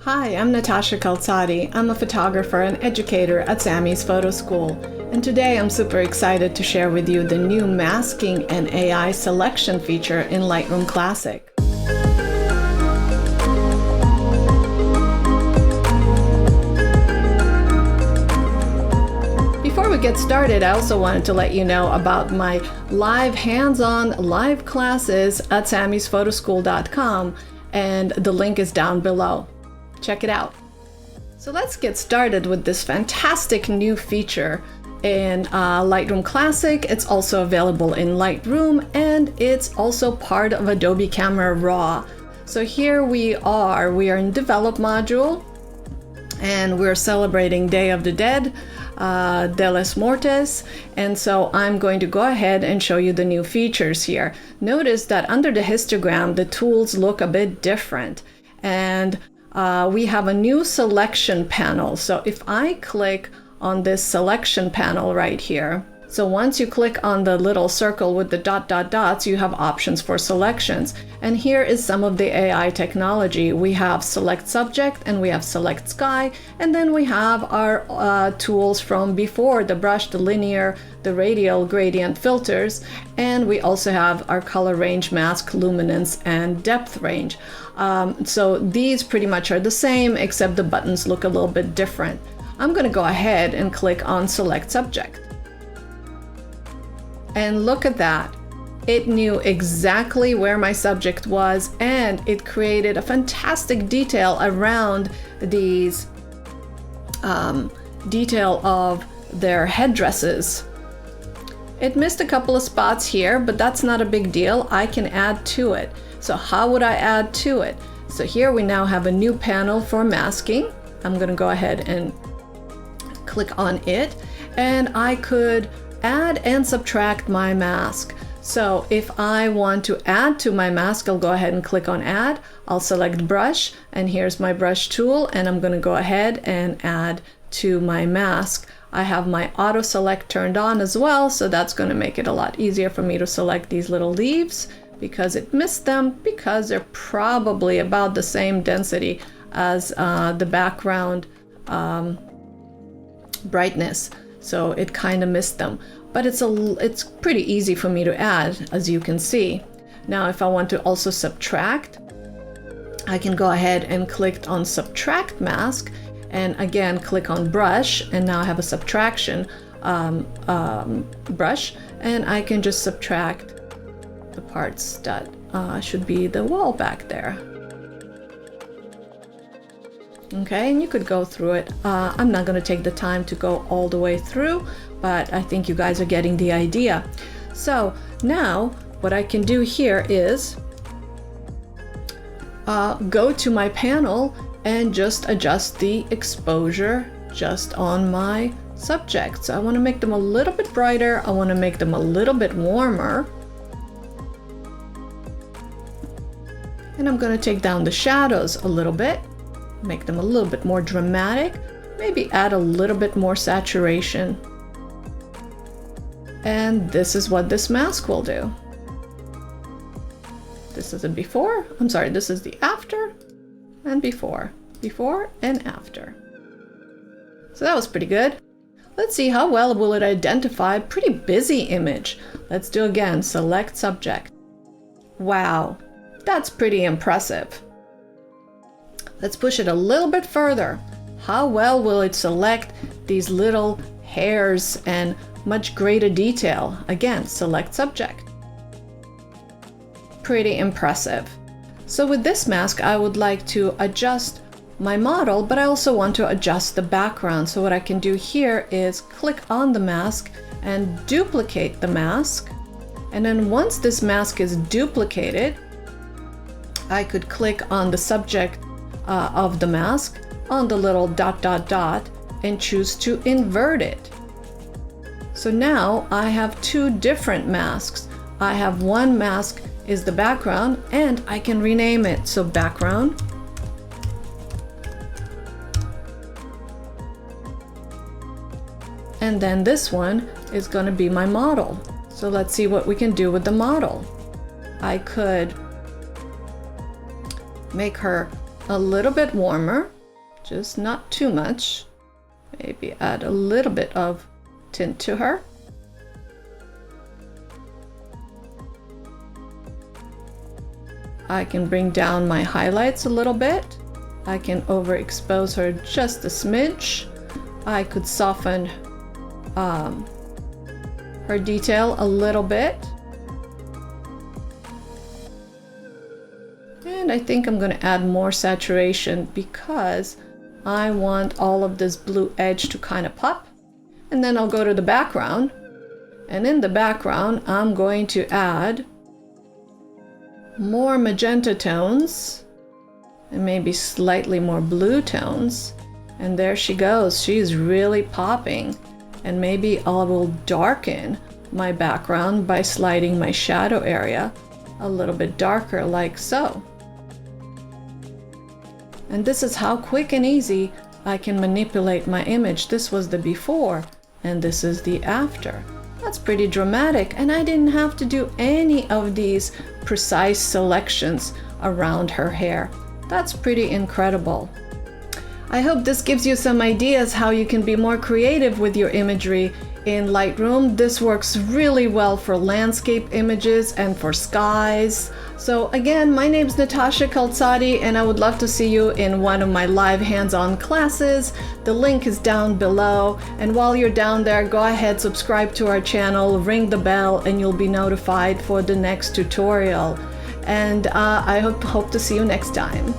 Hi, I'm Natasha. I'm a photographer and educator at Samys Photo School, and today I'm super excited to share with you the new masking and AI selection feature in Lightroom Classic. Before we get started, I also wanted to let you know about my live hands-on live classes at samysphotoschool.com, and the link is down below. Check it out. So let's get started with this fantastic new feature in Lightroom Classic. It's also available in Lightroom, and it's also part of Adobe Camera Raw. So here we are in Develop module, and we're celebrating Day of the Dead, De los Mortes, and so I'm going to go ahead and show you the new features here. Notice that under the histogram, the tools look a bit different, and we have a new selection panel. So if I click on this selection panel right here, so once you click on the little circle with the dots, you have options for selections. And here is some of the AI technology. We have select subject and we have select sky. And then we have our tools from before, the brush, the linear, the radial gradient filters. And we also have our color range, mask, luminance, and depth range. So these pretty much are the same, except the buttons look a little bit different. I'm going to go ahead and click on select subject. And look at that. It knew exactly where my subject was, and it created a fantastic detail around these detail of their headdresses. It missed a couple of spots here, but that's not a big deal. I can add to it. So how would I add to it? So here we now have a new panel for masking. I'm going to go ahead and click on it, and I could add and subtract my mask. So if I want to add to my mask, I'll go ahead and click on add. I'll select brush, and here's my brush tool, and I'm going to go ahead and add to my mask. I have my auto select turned on as well, so that's going to make it a lot easier for me to select these little leaves, because it missed them because they're probably about the same density as the background brightness. So it kind of missed them, but it's pretty easy for me to add, as you can see. Now if I want to also subtract, I can go ahead and click on subtract mask, and again click on brush, and now I have a subtraction brush, and I can just subtract the parts that should be the wall back there. Okay, and you could go through it. I'm not going to take the time to go all the way through, but I think you guys are getting the idea. So now what I can do here is go to my panel and just adjust the exposure just on my subject. So I want to make them a little bit brighter. I want to make them a little bit warmer. And I'm going to take down the shadows a little bit, make them a little bit more dramatic, maybe add a little bit more saturation. And this is what this mask will do. This is the before, this is the after and before and after. So that was pretty good. Let's see how well will it identify a pretty busy image. Let's do again, select subject. Wow, that's pretty impressive. Let's push it a little bit further. How well will it select these little hairs and much greater detail? Again, select subject. Pretty impressive. So with this mask, I would like to adjust my model, but I also want to adjust the background. So what I can do here is click on the mask and duplicate the mask. And then once this mask is duplicated, I could click on the subject of the mask on the little dot and choose to invert it. So now I have two different masks. I have one mask is the background, and I can rename it. So background, and then this one is going to be my model. So let's see what we can do with the model. I could make her a little bit warmer, just not too much. Maybe add a little bit of tint to her. I can bring down my highlights a little bit. I can overexpose her just a smidge. I could soften her detail a little bit. And I think I'm going to add more saturation because I want all of this blue edge to kind of pop. And then I'll go to the background. And in the background, I'm going to add more magenta tones and maybe slightly more blue tones. And there she goes. She's really popping. And maybe I will darken my background by sliding my shadow area a little bit darker, like so. And this is how quick and easy I can manipulate my image. This was the before, and this is the after. That's pretty dramatic, and I didn't have to do any of these precise selections around her hair. That's pretty incredible. I hope this gives you some ideas how you can be more creative with your imagery in Lightroom. This works really well for landscape images and for skies. So again, my name's Natasha Kaltsadi, and I would love to see you in one of my live hands-on classes. The link is down below, and while you're down there, go ahead, subscribe to our channel, ring the bell, and you'll be notified for the next tutorial. And I hope to see you next time.